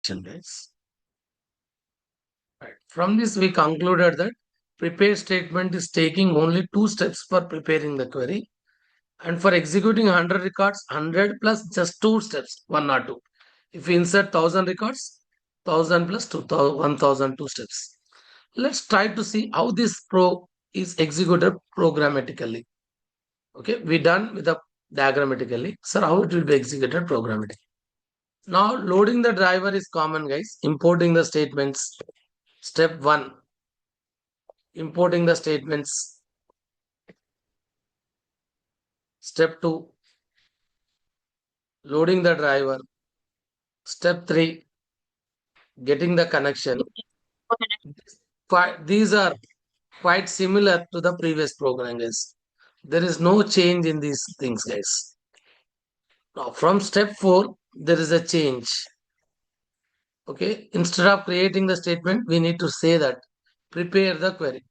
Guys. Right. From this, we concluded that prepare statement is taking only 2 steps for preparing the query, and for executing 100 records, 100 plus just 2 steps, 1 or 2. If we insert 1000 records, 1000 plus 2000, 1000 2 steps. Let's try to see how this is executed programmatically. Okay, we done with the diagrammatically. Sir, how it will be executed programmatically? Now, loading the driver is common, guys. Importing the statements. Step 1. Importing the statements. Step 2. Loading the driver. Step 3. Getting the connection. These are quite similar to the previous program, guys. There is no change in these things, guys. Now, from step 4, there is a change. Okay, instead of creating the statement, we need to say that prepare the query.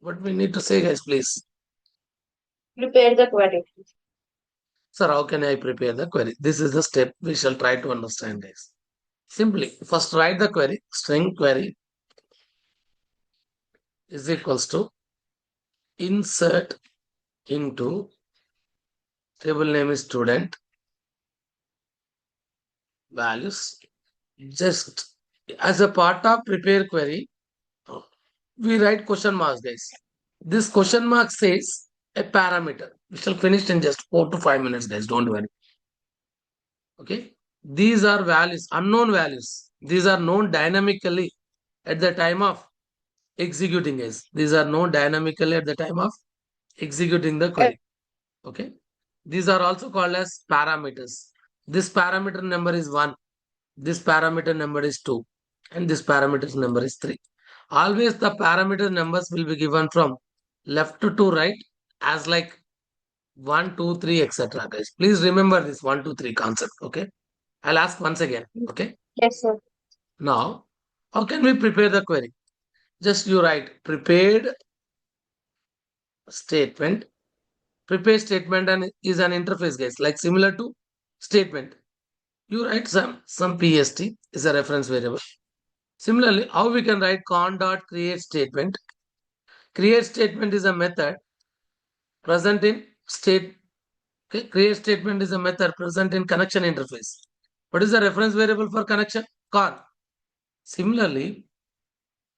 What we need to say, guys, please. Prepare the query. Sir, how can I prepare the query? This is the step we shall try to understand, guys. Simply, first write the query. String query is equals to insert into table name is student values. Just as a part of prepare query, we write question marks, guys. This question mark says a parameter. We shall finish in just 4 to 5 minutes, guys. Don't worry. Okay. These are values, unknown values. These are known dynamically at the time of executing, guys. These are known dynamically at the time of executing the query. Okay. These are also called as parameters. This parameter number is 1. This parameter number is 2. And this parameter number is 3. Always the parameter numbers will be given from left to right as like 1, 2, 3, etc. Guys, please remember this 1, 2, 3 concept. Okay. I'll ask once again. Okay. Yes, sir. Now, how can we prepare the query? Just you write prepared statement. Prepare statement and is an interface, guys, like similar to statement. You write some PST is a reference variable. Similarly, how we can write con.create statement. Create statement is a method present in state. Okay, create statement is a method present in connection interface. What is the reference variable for connection? Con. Similarly,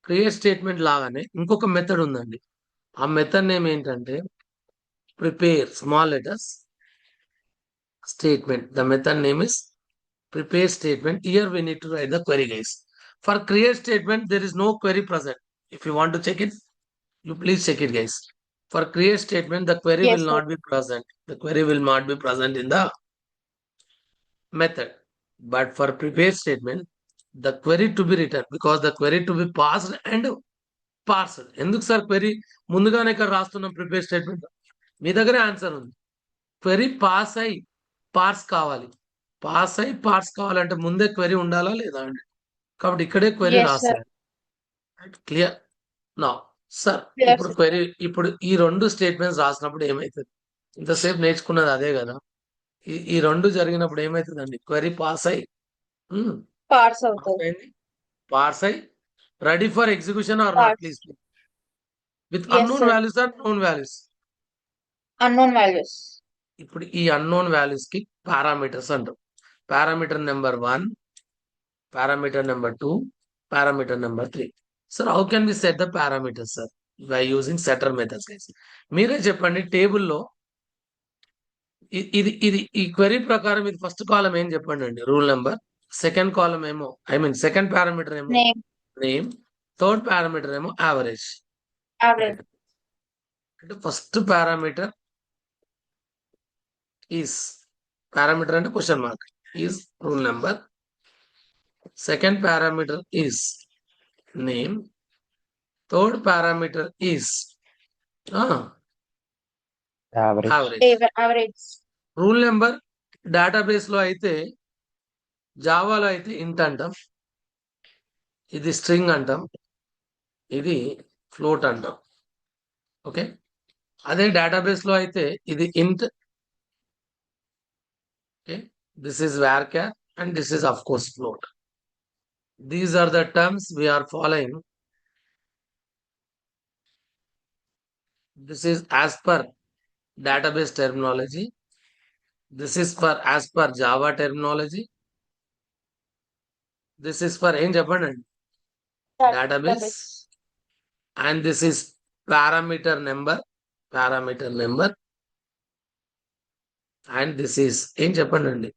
create statement లాగానే ఇంకొక method ఉందండి. ఆ method name ఏంటంటే prepare small letters statement. The method name is prepare statement. Here we need to write the query, guys. For create statement, there is no query present. If you want to check it, you please check it, guys. For create statement, the query Yes, will sir. not be present. The query will not be present in the method. But for prepare statement, the query to be written, because the query to be passed and parsed. ఎందుకు sir query ముందుగానే ఇక్కడ రాస్తున్నాం prepare statement? మీ దగ్గరే answer ఉంది. Query pass అయి పార్స్ కావాలి. Pass అయి పార్స్ కావాలంటే ముందే క్వెరీ ఉండాలా లేదా అండి? కాబట్టి ఇక్కడే క్వెరీ Yes, sir. రాసేయాలి. క్లియర్? నా సార్ Yes, ఇప్పుడు sir. క్వెరీ ఇప్పుడు ఈ 2 స్టేట్మెంట్స్ రాసినప్పుడు ఏమైతుంది? ఇంతసేపు నేర్చుకున్నది అదే కదా. ఈ 2 జరిగినప్పుడు ఏమైతుందండి? క్వెరీ పాస్ అయి Parts of పాస్ the అయింది. పార్స్ అయి ready for execution or not? parts. Please. With Yes, unknown sir. Values or known values? Unknown values. ఇప్పుడు ఈ అన్నోన్ వాల్యూస్ కి పారామీటర్స్ అంటాం. Parameter number 1, parameter number 2, parameter number 3. Sir how can we set the parameters sir by using setter methods guys? మీరే చెప్పండి. టేబుల్లో ఇది ఇది ఈ క్వెరీ ప్రకారం ఇది ఫస్ట్ కాలం ఏం చెప్పండి అండి? Rule number. సెకండ్ కాలం ఏమో సెకండ్ పారామీటర్ ఏమో Name. నేమ్. థర్డ్ పారామీటర్ ఏమో యావరేజ్. Average. అంటే first parameter is parameter and question mark is rule number. Second parameter is name. Third parameter is average. Average. Rule number database లో అయితే జావాలో అయితే ఇంట్ అంటాం, ఇది స్ట్రింగ్ అంటాం, ఇది ఫ్లోట్ అంటాం. ఓకే, అదే డేటాబేస్ లో అయితే ఇది ఇంట్. Okay, this is varchar and this is of course float. These are the terms we are following. This is as per database terminology. This is for as per Java terminology. This is for ఏం చెప్పండి database, Database. and this is parameter number, and this is ఏం చెప్పండి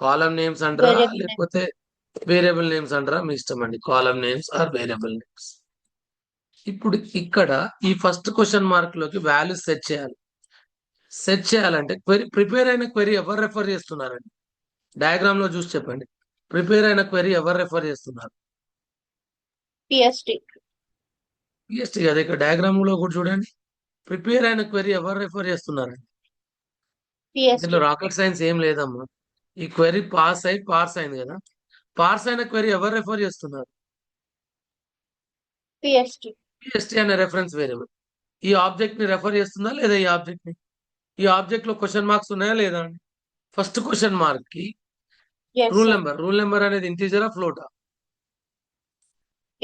column names అంటారా Variable name. లేకపోతే variable names అంటారా మీ ఇష్టం అండి. Column names or variable names. ఇప్పుడు ఇక్కడ ఈ ఫస్ట్ క్వశ్చన్ మార్క్ లోకి వాల్యూ సెట్ చేయాలి. సెట్ చేయాలంటే క్వెరీ, ప్రిపేర్ అయిన క్వెరీ ఎవరు రెఫర్ చేస్తున్నారండి? డయాగ్రామ్ లో చూసి చెప్పండి. ప్రిపేర్ అయిన క్వెరీ ఎవరు రెఫర్ చేస్తున్నారు? PST. పిఎస్టీ కదా, ఇక్కడ డయాగ్రామ్ లో కూడా చూడండి. ప్రిపేర్ అయిన క్వెరీ ఎవరు రెఫర్ చేస్తున్నారండి? PST. దీంట్లో రాకెట్ సైన్స్ ఏం లేదమ్మా. ఈ క్వెరీ పార్స్ అయింది కదా. పార్స్ అయిన క్వెరీ ఎవరు రెఫర్ చేస్తున్నారు? PST. పిఎస్టీ అనే రెఫరెన్స్ వేరియబుల్ ఈ ఆబ్జెక్ట్ ని రెఫర్ చేస్తుందా లేదా? ఈ ఆబ్జెక్ట్ ని, ఈ ఆబ్జెక్ట్ లో క్వశ్చన్ మార్క్స్ ఉన్నాయా లేదా అండి? ఫస్ట్ క్వశ్చన్ మార్క్ కి Yes, రూల్ sir. నెంబర్ అనేది ఇంటీజరా ఫ్లోటా?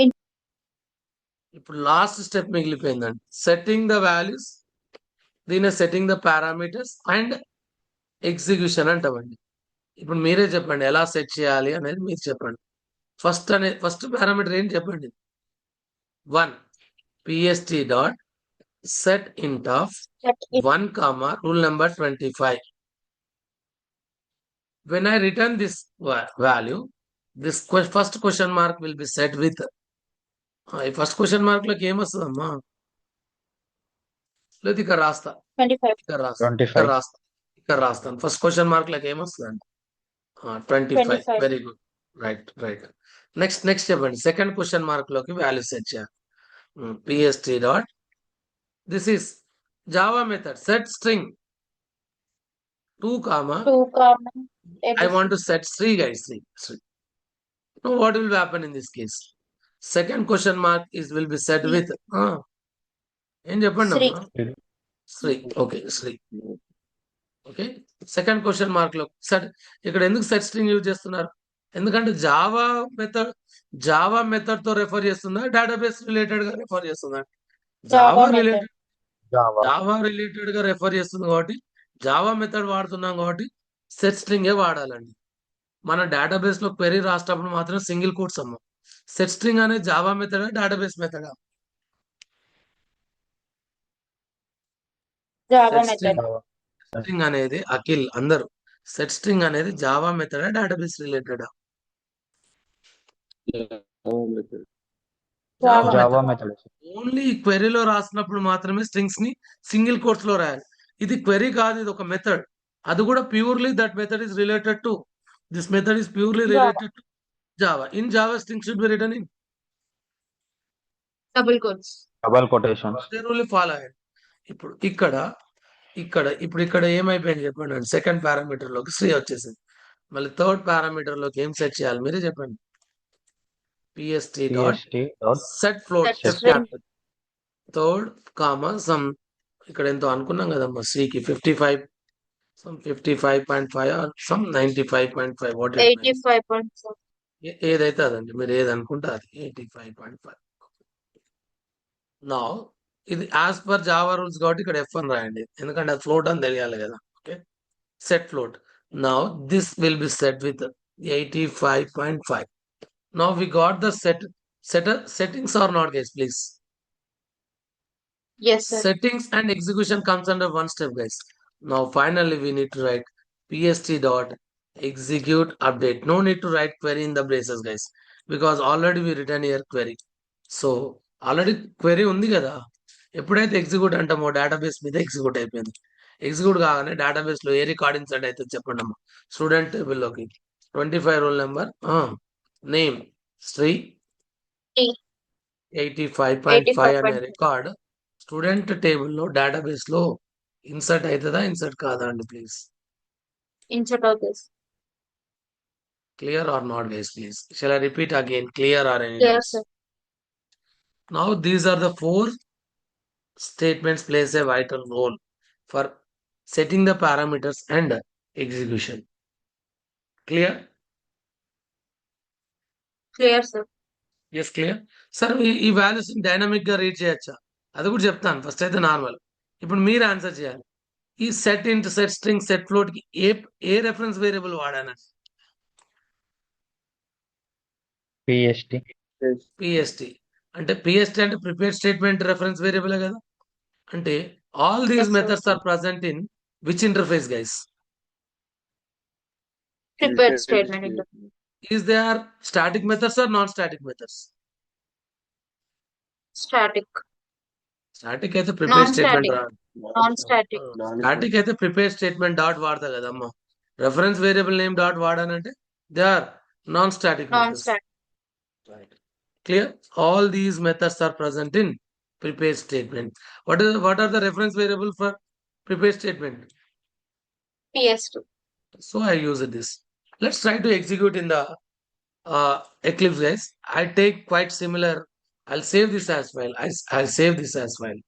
In- ఇప్పుడు లాస్ట్ స్టెప్ మిగిలిపోయిందండి, సెట్టింగ్ ద వాల్యూస్. దీని setting the parameters and execution అంటామండి. ఇప్పుడు మీరే చెప్పండి ఎలా సెట్ చేయాలి అనేది మీరు చెప్పండి. ఫస్ట్ పారామీటర్ ఏంటి చెప్పండి. 1 pst డాట్ సెట్ ఇంట్ of Set it. 1 comma rule number 25. When I return this value, this first question mark will be set with ఈ ఫస్ట్ క్వశ్చన్ మార్క్ లోకి ఏమొస్తుందమ్మా? లేదు ఇక్కడ రాస్తా, 25. ఇక్కడ రాస్తా, 25. ఇక్కడ రాస్తాను. ఫస్ట్ క్వశ్చన్ మార్క్ లోకి ఏమొస్తుందండి? 25. 25. Very good, right. నెక్స్ట్ చెప్పండి. సెకండ్ క్వశ్చన్ మార్క్ లోకి వాల్యూ సెట్ చేయాలి. pst dot this is Java method set string 2 comma 2 comma I ABC. want to set 3 guys. 3. Now what will happen in this case? Second question mark will be set with ఏం చెప్పండి Three. అమ్మా? Sri. Okay, Sri. Okay, second question mark లో set. ఇక్కడ ఎందుకు set string use చేస్తున్నారు? ఎందుకంటే Java method తో refer చేస్తుందా, డేటాబేస్ రిలేటెడ్ గా రెఫర్ చేస్తుందా? Java method. జావా రిలేటెడ్ గా రెఫర్ చేస్తుంది కాబట్టి జావా మెథడ్ వాడుతున్నాం కాబట్టి సెట్ స్ట్రింగే వాడాలండి. మన డేటాబేస్ లో క్వెరీ రాసేటప్పుడు మాత్రం సింగిల్ కోట్స్ అమ్మ. సెట్ స్ట్రింగ్ అనేది జావా మెథడా డేటాబేస్ మెథడా? Java set method. స్ట్రింగ్ అనేది అఖిల్ అందరూ, సెట్ స్ట్రింగ్ అనేది జావా మెథడా డేటాబేస్ రిలేటెడా? Java method. ఓన్లీ క్వెరీలో రాసినప్పుడు మాత్రమే స్ట్రింగ్స్ ని సింగిల్ కోట్స్ లో రాయాలి. ఇది క్వెరీ కాదు, ఇది ఒక మెథడ్. అది కూడా purely that method is related to this method is purely related to Java. In Java string should be written in Double quotes. Double quotations. Rule follow అయ్యండి. ఇప్పుడు ఇక్కడ ఏమైపోయింది చెప్పండి. సెకండ్ పారామీటర్ లోకి శ్రీ వచ్చేసింది. మళ్ళీ థర్డ్ పారామీటర్ లోకి ఏం సెట్ చేయాలి మీరే చెప్పండి. pst dot set float Set F string. Capital third comma some, ఇక్కడ ఎంతో అనుకున్నాం కదమ్మా శ్రీకి 55, some 55.5 or some 95.5, వాట్ 85.4. ఏదైతే అదండి, మీరు ఏది అనుకుంటే అది 85.5. నా ఇది యాజ్ పర్ జావా రూల్స్ కాబట్టి ఇక్కడ F1 రాయండి, ఎందుకంటే అది ఫ్లోట్ అని తెలియాలి కదా. Okay, set float. Now this will be set with 85.5. Now we got the settings or not guys, please? Yes, sir. Settings and execution comes under one step guys. Now finally we need to write pst dot execute update. No need to write query in the braces guys, because already we written here query. So already query ఉంది కదా. ఎప్పుడైతే execute అంటామో database మీద execute అయిపోయింది. Execute కాగానే database లో ఏ record insert అయితే చెప్పండి అమ్మా. స్టూడెంట్ టేబుల్ లోకి 25 రోల్ నెంబర్, నేమ్ శ్రీ, 85.5 అనే రికార్డ్ స్టూడెంట్ టేబుల్ లో డేటాబేస్ లో ఇన్సర్ట్ అవుతుందా, ఇన్సర్ట్ కాదా అండి please? Insert of this. Clear or not guys, please? Shall I repeat again? Clear or any Yes, doubts? sir. Now these are the 4 statements plays a vital role for setting the parameters and execution. Clear? Clear, sir. Yes clear sir ఈ values dynamic గా read చేయొచ్చా అది కూడా చెప్తాను first అయితే normal ఇప్పుడు మీరు answer చేయాలి ఈ సెట్ ఇంట్ సెట్ స్ట్రింగ్ సెట్ ఫ్లోట్ కి ఏ రెఫరెన్స్ వేరియబుల్ వాడాను PST. పిఎస్టి అంటే పిఎస్టి అంటే ప్రిపేర్ స్టేట్మెంట్ రెఫరెన్స్ వేరియబుల్ కదా అంటే all these Yes, sir. Methods are present in which interface guys Prepared statement interface. Is they are static methods or non static methods Static. Static అయితే prepare statement Non-static. Non-static. Static అయితే prepare statement dot వాడతా కదమ్మా reference variable name dot వాడానంటే they are non static methods Non-static. clear all these methods are present in prepare statement what are the reference variable for prepare statement PS2. so I use this let's try to execute in the eclipse guys I take quite similar I'll save this as file I'll save this as file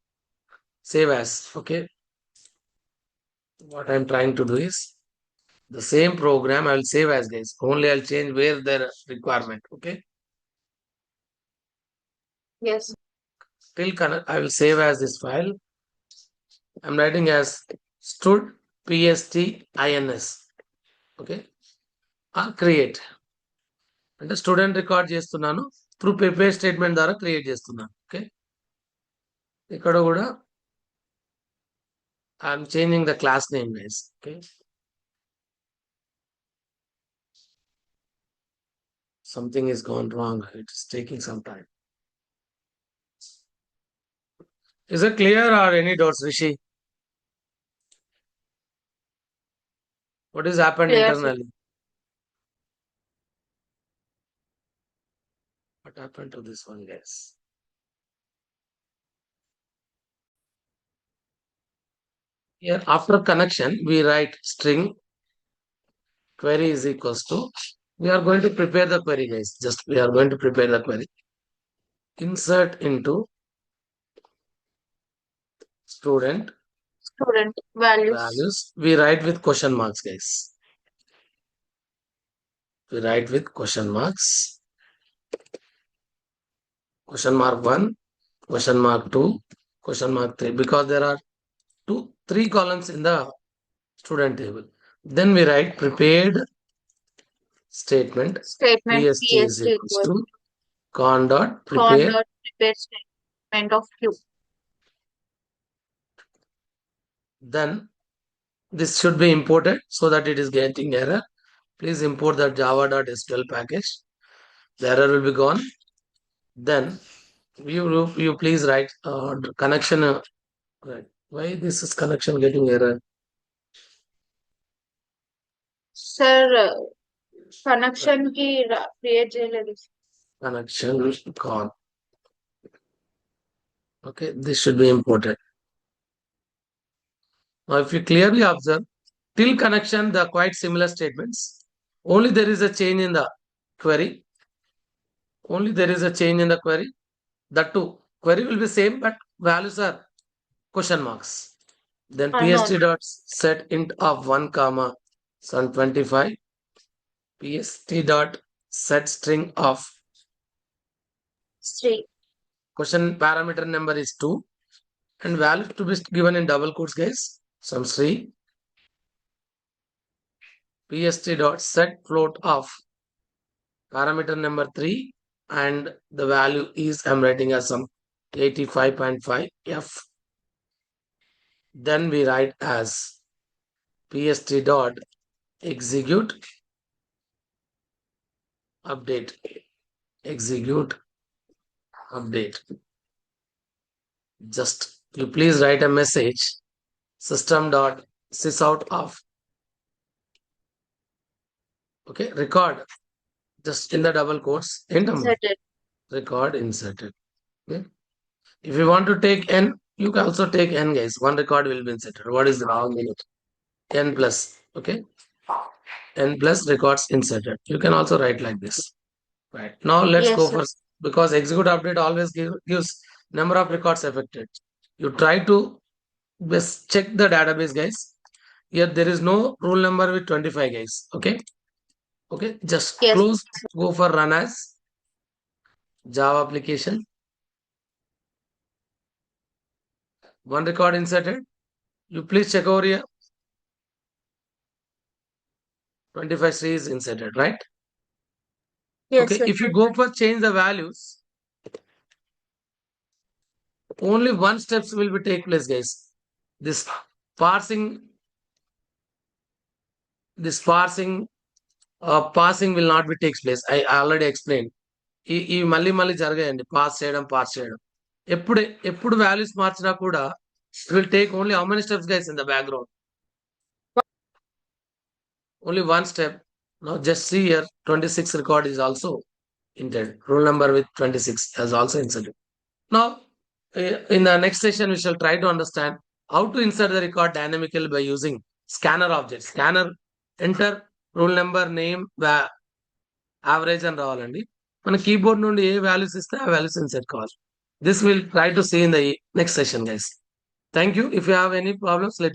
save as okay what I'm trying to do is the same program I will save as guys only I'll change where the requirement okay Yes. till connect I will save as this file I'm writing as stud pstins okay or create అంటే student record చేస్తున్నాను through prepare statement ద్వారా create చేస్తున్నాను okay ఇక్కడ కూడా I'm changing the class name guys okay something is gone wrong it is taking some time is it clear or any doubts Rishi what is happened Clear, sir. internally what happened to this one guys here after connection we write string query is equals to we are going to prepare the query guys just we are going to prepare the query insert into student Student values. values we write with question marks guys we write with question marks question mark 1 question mark 2 question mark 3 because there are 3 columns in the student table then we write prepared statement Statement pst is PST equals equals to con dot con prepare dot prepare statement of Q. then this should be imported so that it is getting error please import the java.sql package the error will be gone then you please write connection right why this is connection getting error Sir, connection ki create చేయలేదు. connection gone okay this should be imported now if you clearly observe till connection the quite similar statements only there is a change in the query only there is a change in the query that too query will be same but values are question marks then Unknown. pst dot set int of 1 comma sun 25 pst dot set string of Three. question parameter number is 2 and value to be given in double quotes guys some Sri pst dot set float of parameter number 3 and the value is I'm writing as some 85.5 f then we write as pst dot execute update execute update just you please write a message system dot sysout of okay record just in the double quotes enter Inserted. record inserted okay if you want to take n you can also take n guys one record will be inserted what is wrong in it n plus okay n plus records inserted you can also write like this right now let's Yes, go sir. for because execute update always gives number of records affected you try to best check the database guys here there is no rule number with 25 guys okay just Yes. close go for run as Java application. One record inserted. You please check over here. 25 Sri is inserted, right? Yes, Okay, sir. if you go for change the values, only one steps will be take place, guys. This parsing, parsing will not be takes place. I already explained. ఈ మళ్ళీ మళ్ళీ జరగాయండి, pass చేయడం. ఎప్పుడు values మార్చినా కూడా it will take only how many steps guys in the background? Only one step. Now just see here, 26 record is also entered. Roll number with 26 has also inserted. Now, in the next session, we shall try to understand how to insert the record dynamically by using scanner object. Scanner, enter roll number, name, average and రావాలండి. మన keyboard నుండి ఏ values ఇస్తే ఆ values insert కావాలి. This will try to see in the next session, guys. Thank you. If you have any problems, let me